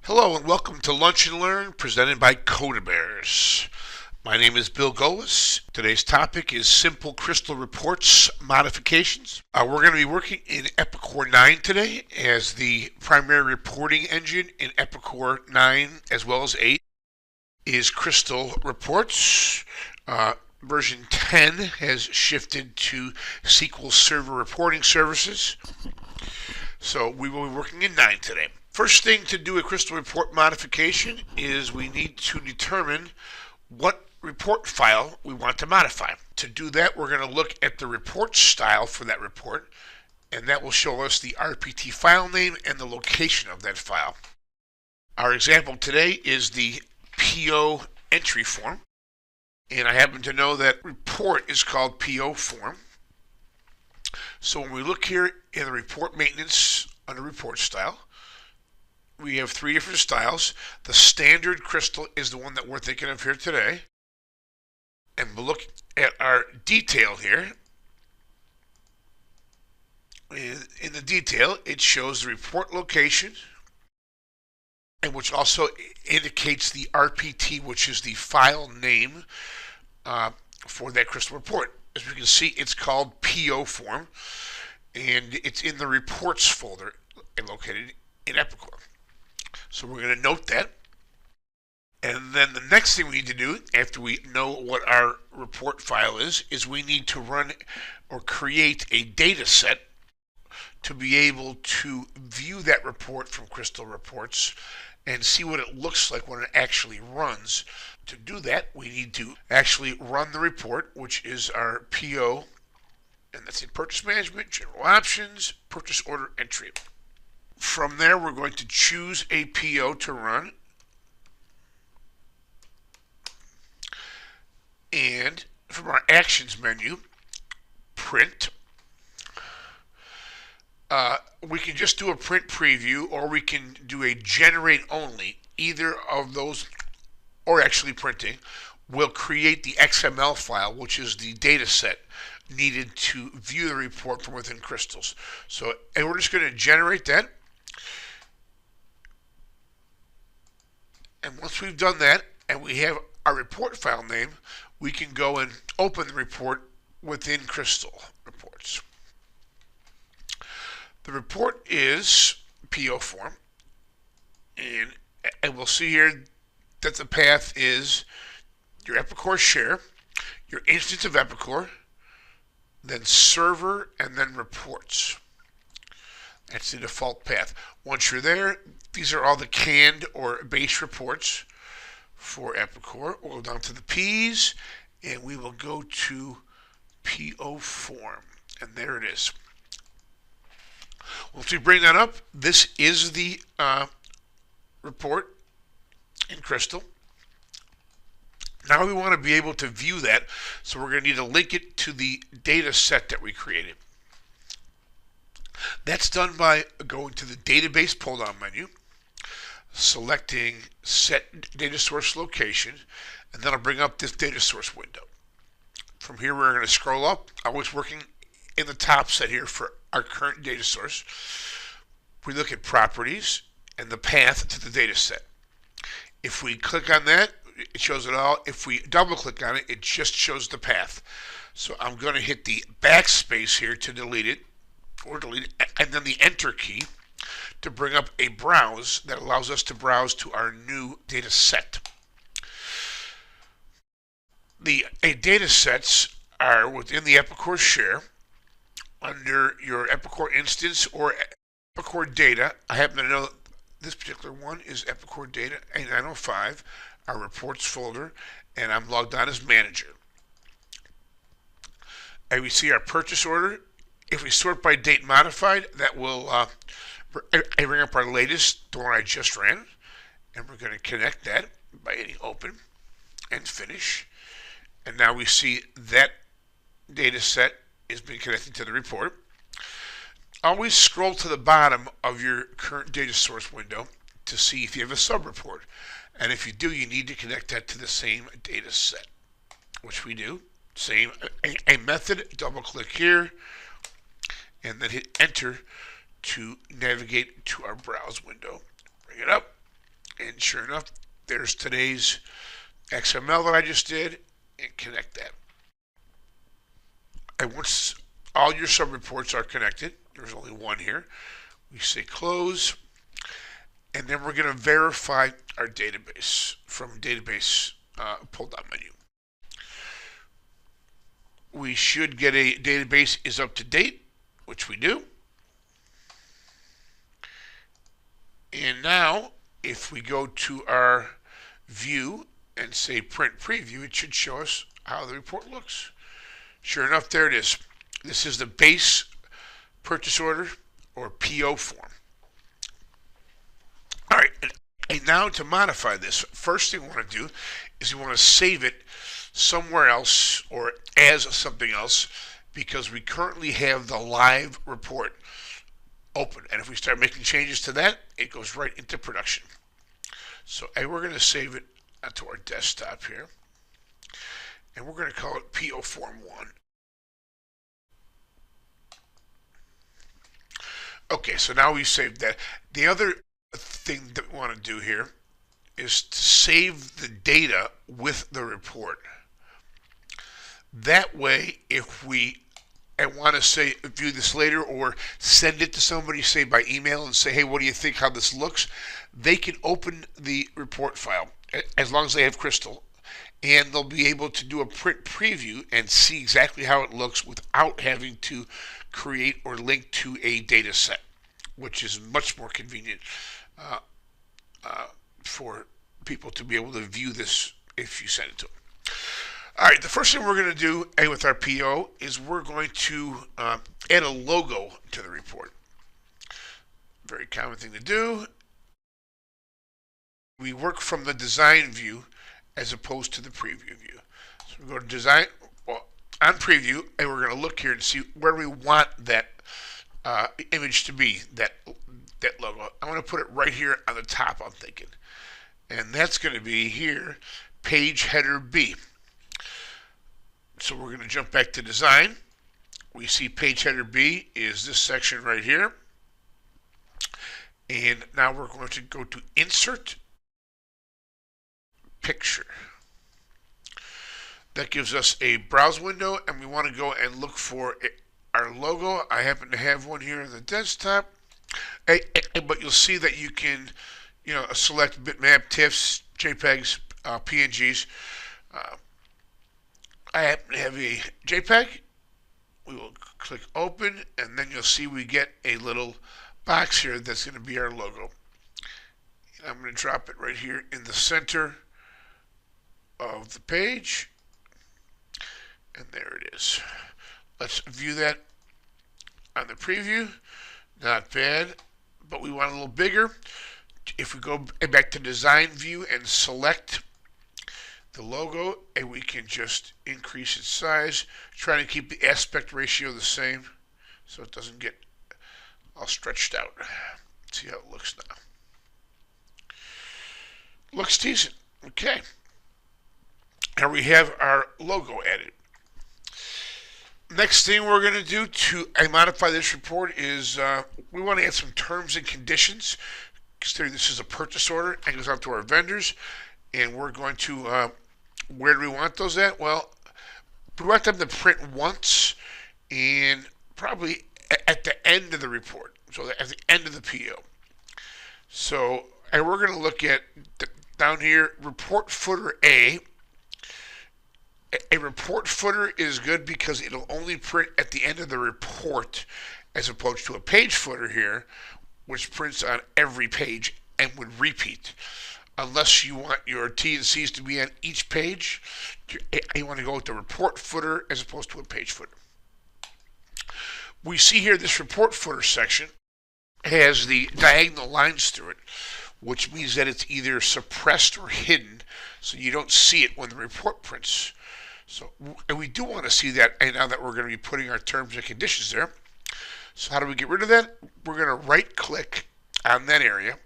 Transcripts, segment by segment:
Hello and welcome to Lunch and Learn presented by Codabears. My name is Bill Golis. Today's topic is Simple Crystal Reports Modifications. We're going to be working in Epicor 9 today as the primary reporting engine in Epicor 9 as well as 8 is Crystal Reports. Version 10 has shifted to SQL Server Reporting Services. So we will be working in 9 today. First thing to do a Crystal Report modification is we need to determine what report file we want to modify. To do that, we're going to look at the report style for that report, and that will show us the RPT file name and the location of that file. Our example today is the PO entry form, and I happen to know that report is called PO form. So when we look here in the report maintenance under report style, we have three different styles. The standard crystal is the one that we're thinking of here today. And we'll look at our detail here. In the detail, it shows the report location, and which also indicates the RPT, which is the file name for that crystal report. As we can see, it's called PO form, and it's in the reports folder and located in Epicor. So we're going to note that. And then the next thing we need to do after we know what our report file is we need to run or create a data set to be able to view that report from Crystal Reports and see what it looks like when it actually runs. To do that, we need to actually run the report, which is our PO, and that's in Purchase Management, General Options, Purchase Order Entry. From there, we're going to choose a PO to run. And from our Actions menu, Print. We can just do a print preview, or we can do a generate only. Either of those, or actually printing, will create the XML file, which is the data set needed to view the report from within Crystals. So, and we're just going to generate that. And once we've done that, and we have our report file name, we can go and open the report within Crystal Reports. The report is PO form, and we'll see here that the path is your Epicor share, your instance of Epicor, then server, and then reports. That's the default path. Once you're there, these are all the canned or base reports for Epicor. We'll go down to the P's, and we will go to PO form, and there it is. Once we bring that up, this is the report in Crystal. Now we want to be able to view that, so we're going to need to link it to the data set that we created. That's done by going to the database pull-down menu, selecting set data source location, and then I'll bring up this data source window. From here we're going to scroll up. I'm always working in the top set here for our current data source. We look at properties and the path to the data set. If we click on that, it shows it all. If we double click on it, it just shows the path. So I'm going to hit the backspace here to delete it, and then the enter key to bring up a browse that allows us to browse to our new data set. The data sets are within the Epicor share under your Epicor instance or Epicor data. I happen to know this particular one is Epicor data A905, our reports folder, and I'm logged on as manager. And we see our purchase order. If we sort by date modified, that will bring up our latest, the one I just ran, and we're going to connect that by hitting open and finish. And now we see that data set is being connected to the report. Always scroll to the bottom of your current data source window to see if you have a sub-report. And if you do, you need to connect that to the same data set, which we do. Same, a method, double click here, and then hit enter to navigate to our browse window. Bring it up, And sure enough, there's today's XML that I just did, and connect that. And once all your sub-reports are connected, there's only one here, we say close, and then we're going to verify our database from database pull-down menu. We should get a database is up to date, which we do. And now, if we go to our view and say print preview, it should show us how the report looks. Sure enough, there it is. This is the base purchase order or PO form. All right, and now to modify this, first thing we want to do is we want to save it somewhere else or as something else, because we currently have the live report open, and if we start making changes to that, it goes right into production. So we're going to save it to our desktop here, and we're going to call it PO Form 1. Okay, so now we've saved that. The other thing that we want to do here is to save the data with the report. That way, if we want to say view this later or send it to somebody, say by email, and say, hey, what do you think how this looks? They can open the report file as long as they have Crystal, and they'll be able to do a print preview and see exactly how it looks without having to create or link to a data set, which is much more convenient for people to be able to view this if you send it to them. All right, the first thing we're going to do with our PO is we're going to add a logo to the report. Very common thing to do. We work from the design view as opposed to the preview view. So we go to design, well, on preview, and we're going to look here and see where we want that image to be, that logo. I want to put it right here on the top, I'm thinking. And that's going to be here, page header B. So we're going to jump back to design. We see page header B is this section right here. And now we're going to go to insert picture. That gives us a browse window, and we want to go and look for our logo. I happen to have one here on the desktop. But you'll see that you can, select bitmap, TIFFs, JPEGs, PNGs. I happen to have a JPEG. We will click open, and then you'll see we get a little box here that's going to be our logo. And I'm going to drop it right here in the center of the page. And there it is. Let's view that on the preview. Not bad, but we want a little bigger. If we go back to design view and select the logo, and we can just increase its size, trying to keep the aspect ratio the same so it doesn't get all stretched out. Let's see how it looks now. Looks decent. Okay. Now we have our logo added. Next thing we're going to do to modify this report is we want to add some terms and conditions. Considering this is a purchase order and goes out to our vendors, and we're going to where do we want those at? Well, we want them to print once and probably at the end of the report, so at the end of the PO. So, and we're going to look at down here, report footer A. A report footer is good because it'll only print at the end of the report, as opposed to a page footer here, which prints on every page and would repeat. Unless you want your T and C's to be on each page, you want to go with the report footer as opposed to a page footer. We see here this report footer section has the diagonal lines through it, which means that it's either suppressed or hidden, so you don't see it when the report prints. So, and we do want to see that, and now that we're going to be putting our terms and conditions there. So how do we get rid of that? We're going to right click on that area,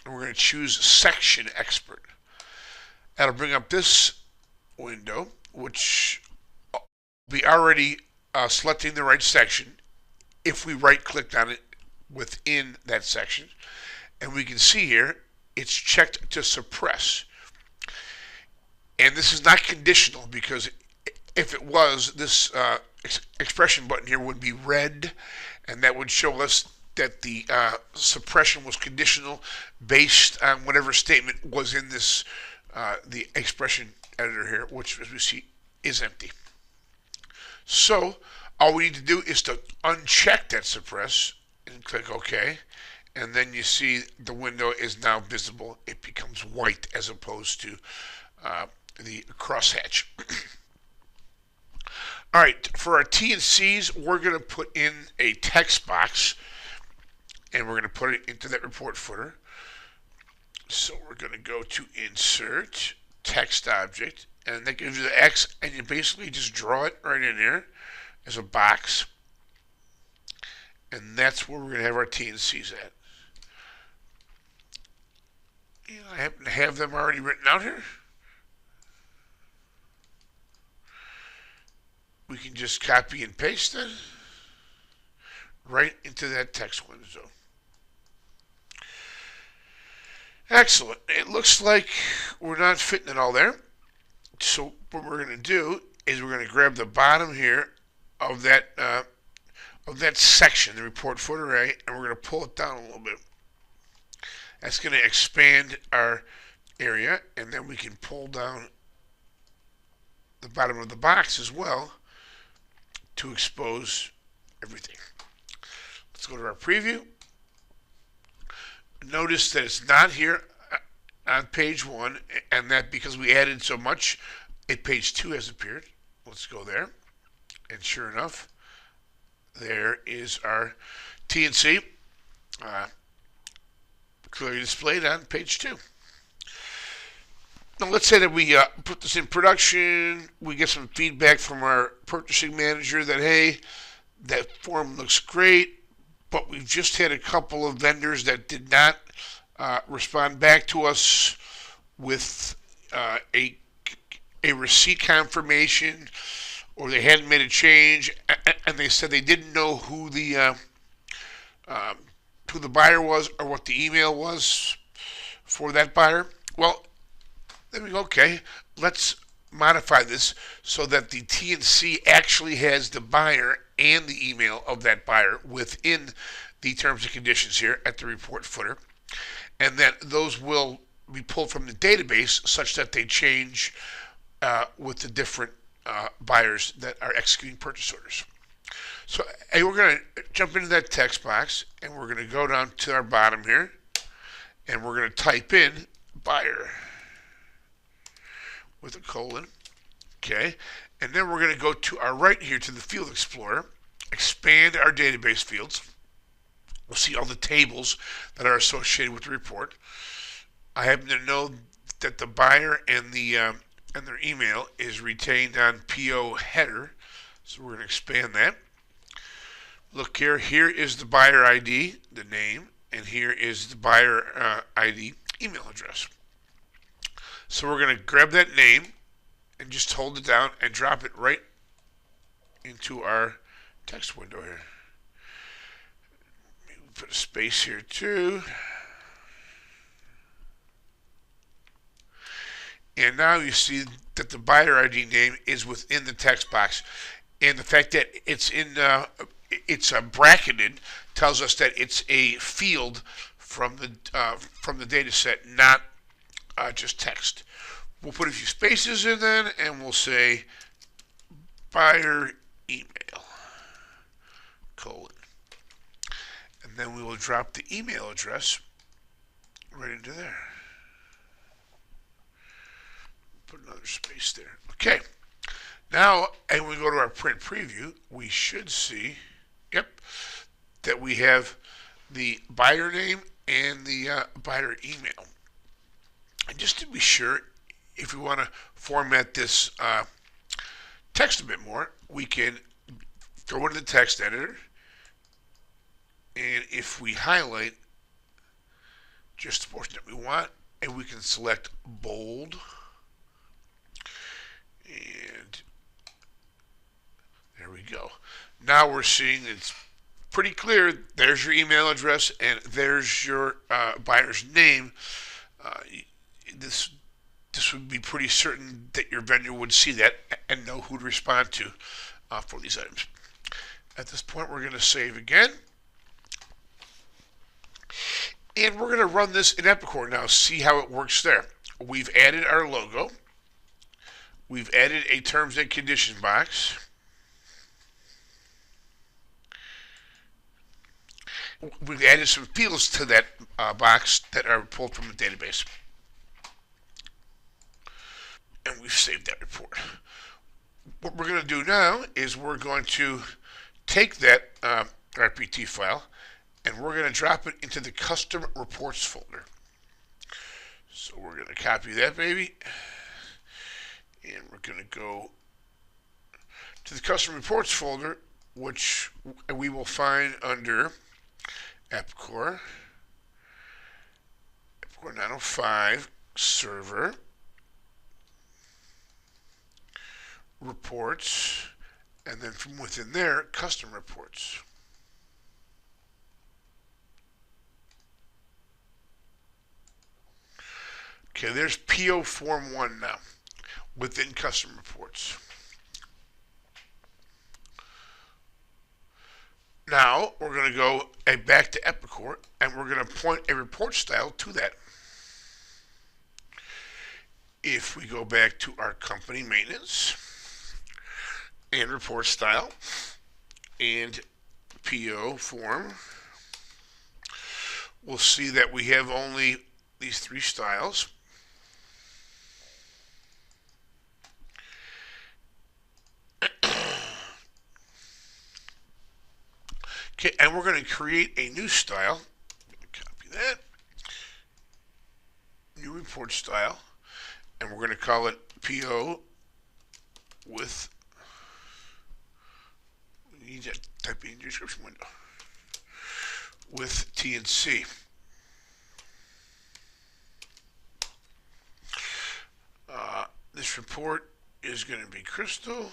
and we're going to choose Section Expert. That'll bring up this window, which will be already selecting the right section if we right clicked on it within that section. And we can see here it's checked to suppress. And this is not conditional, because if it was, this expression button here would be red, and that would show us that the suppression was conditional based on whatever statement was in this the expression editor here, which, as we see, is empty. So all we need to do is to uncheck that suppress and click OK, and then you see the window is now visible. It becomes white as opposed to the crosshatch. All right, for our T and C's, we're going to put in a text box, and we're going to put it into that report footer. So we're going to go to Insert, Text Object, and that gives you the X, and you basically just draw it right in there as a box, and that's where we're going to have our T and C's at. And I happen to have them already written out here. We can just copy and paste it right into that text window. Excellent. It looks like we're not fitting it all there. So what we're going to do is we're going to grab the bottom here of that section, the report footer array, and we're going to pull it down a little bit. That's going to expand our area, and then we can pull down the bottom of the box as well to expose everything. Let's go to our preview. Notice that it's not here on page 1, and that because we added so much, page 2 has appeared. Let's go there, and sure enough, there is our T and C clearly displayed on page 2. Now let's say that we put this in production, we get some feedback from our purchasing manager that, hey, that form looks great, but we've just had a couple of vendors that did not respond back to us with a receipt confirmation, or they hadn't made a change, and they said they didn't know who the buyer was or what the email was for that buyer. Well, then we go, okay, let's modify this so that the T and C actually has the buyer and the email of that buyer within the terms and conditions here at the report footer, and that those will be pulled from the database such that they change with the different buyers that are executing purchase orders. So hey, we're going to jump into that text box, and we're going to go down to our bottom here, and we're going to type in buyer with a colon, okay, and then we're going to go to our right here to the Field Explorer, expand our database fields. We'll see all the tables that are associated with the report. I happen to know that the buyer and their email is retained on PO header, so we're going to expand that. Look here, here is the buyer ID, the name, and here is the buyer ID email address. So we're going to grab that name and just hold it down and drop it right into our text window here. Maybe put a space here too. And now you see that the buyer ID name is within the text box, and the fact that it's bracketed tells us that it's a field from the data set, not just text. We'll put a few spaces in then, and we'll say buyer email, colon. And then we will drop the email address right into there. Put another space there. Okay. Now, and when we go to our print preview, we should see, yep, that we have the buyer name and the buyer email. And just to be sure, if we want to format this text a bit more, we can go into the text editor, and if we highlight just the portion that we want, and we can select bold, and there we go. Now we're seeing it's pretty clear. There's your email address, and there's your buyer's name This would be pretty certain that your vendor would see that and know who to respond to for these items. At this point, we're going to save again. And we're going to run this in Epicor now, see how it works there. We've added our logo. We've added a terms and conditions box. We've added some fields to that box that are pulled from the database. And we've saved that report. What we're going to do now is we're going to take that RPT file and we're going to drop it into the custom reports folder. So we're going to copy that baby and we're going to go to the custom reports folder, which we will find under Epicor 905 server reports, and then from within there, custom reports. Okay, there's PO Form 1 now within custom reports. Now we're going to go back to Epicor and we're going to point a report style to that. If we go back to our company maintenance and report style and PO form, we'll see that we have only these three styles. Okay, and we're going to create a new style. Copy that. New report style. And we're going to call it PO with, we need that type in the description window, with TNC. This report is going to be Crystal.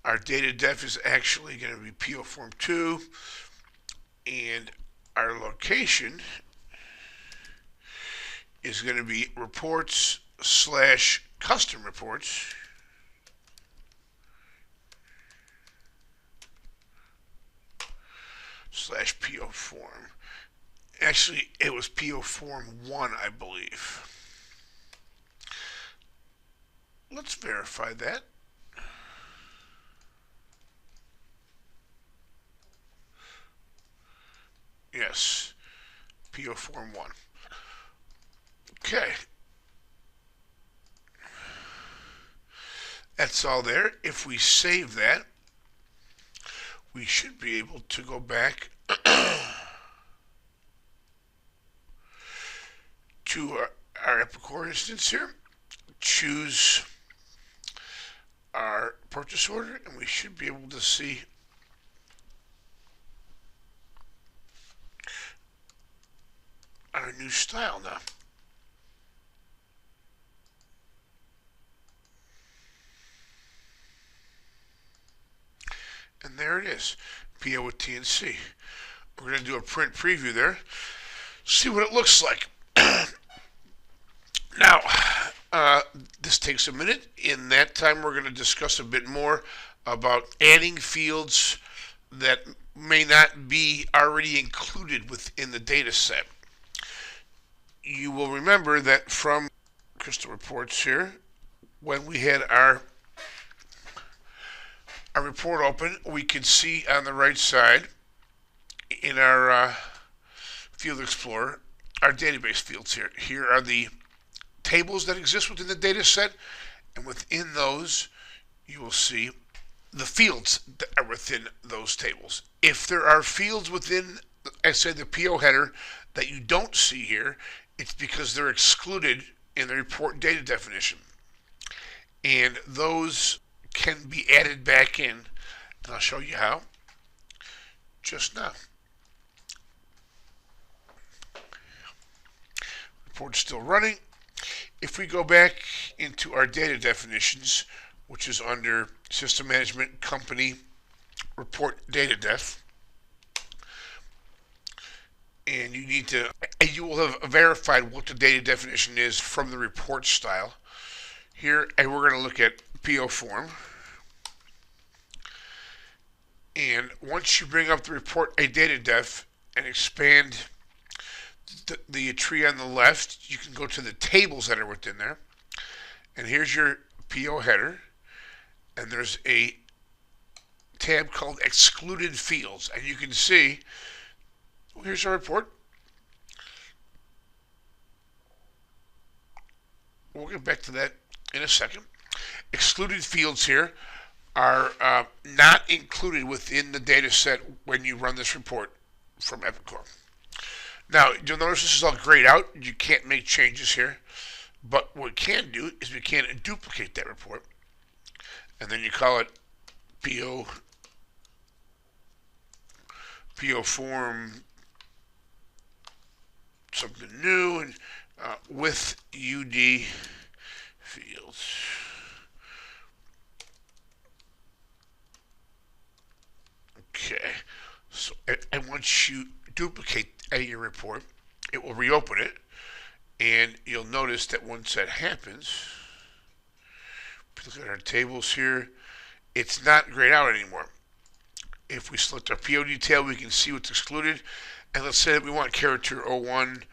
Our data def is actually going to be PO Form 2. And our location is going to be reports / custom reports / PO form. Actually, it was PO Form 1, I believe. Let's verify that. Yes, PO Form 1. Okay. That's all there. If we save that, we should be able to go back to our Epicor instance here, choose our purchase order, and we should be able to see our new style now. And there it is, PO with TNC. We're going to do a print preview there, see what it looks like. Now, this takes a minute. In that time, we're going to discuss a bit more about adding fields that may not be already included within the data set. You will remember that from Crystal Reports here, when we had our report open, we could see on the right side in our Field Explorer our database fields here. Here are the tables that exist within the data set, and within those you will see the fields that are within those tables. If there are fields within, I said, the PO header that you don't see here, it's because they're excluded in the report data definition. And those can be added back in, and I'll show you how just now. Report's still running. If we go back into our data definitions, which is under System Management Company Report Data Def, and you will have verified what the data definition is from the report style. Here, and we're going to look at PO form. And once you bring up the report a data def and expand the tree on the left, you can go to the tables that are within there. And here's your PO header. And there's a tab called Excluded Fields. And you can see, here's our report. We'll get back to that in a second. Excluded fields here are not included within the data set when you run this report from Epicor. Now, you'll notice this is all grayed out. You can't make changes here. But what we can do is we can duplicate that report. And then you call it PO form something new, and with UD fields. Okay, so and once you duplicate your report, it will reopen it, and you'll notice that once that happens, if you look at our tables here, it's not grayed out anymore. If we select our PO detail, we can see what's excluded, and let's say that we want character 01,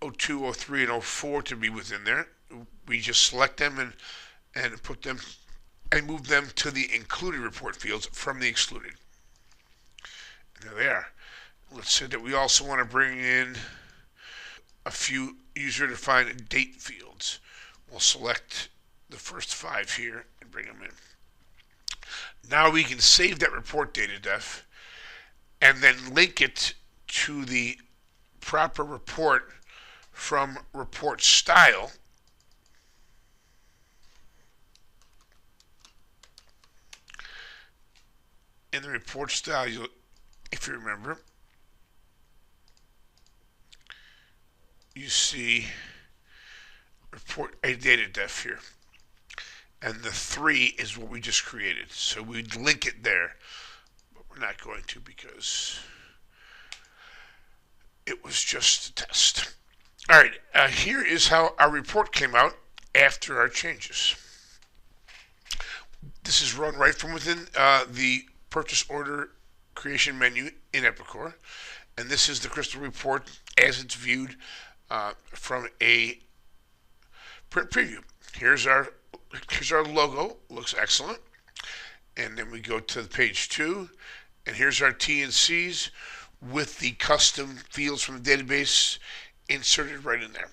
02, 03, and 04 to be within there. We just select them and put them and move them to the included report fields from the excluded. And there they are. Let's say that we also want to bring in a few user-defined date fields. We'll select the first 5 here and bring them in. Now we can save that report data def and then link it to the proper report from report style. In the report style, if you remember, you see report a data def here. And the 3 is what we just created. So we'd link it there. But we're not going to because it was just a test. All right, here is how our report came out after our changes. This is run right from within the purchase order creation menu in Epicor. And this is the Crystal report as it's viewed from a print preview. Here's our logo. Looks excellent. And then we go to page 2, and here's our T&Cs with the custom fields from the database inserted right in there.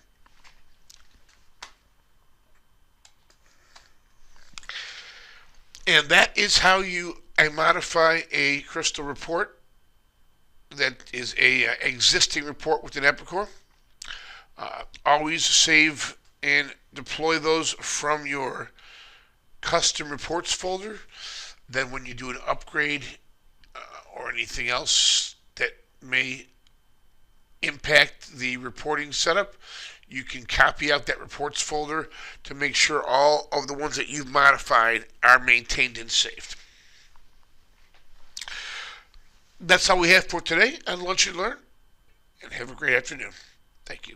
And that is how you modify a Crystal report that is a existing report within Epicor. Always save and deploy those from your custom reports folder. Then when you do an upgrade or anything else that may impact the reporting setup, you can copy out that reports folder to make sure all of the ones that you've modified are maintained and saved. That's all we have for today on Lunch and Learn, and have a great afternoon. Thank you.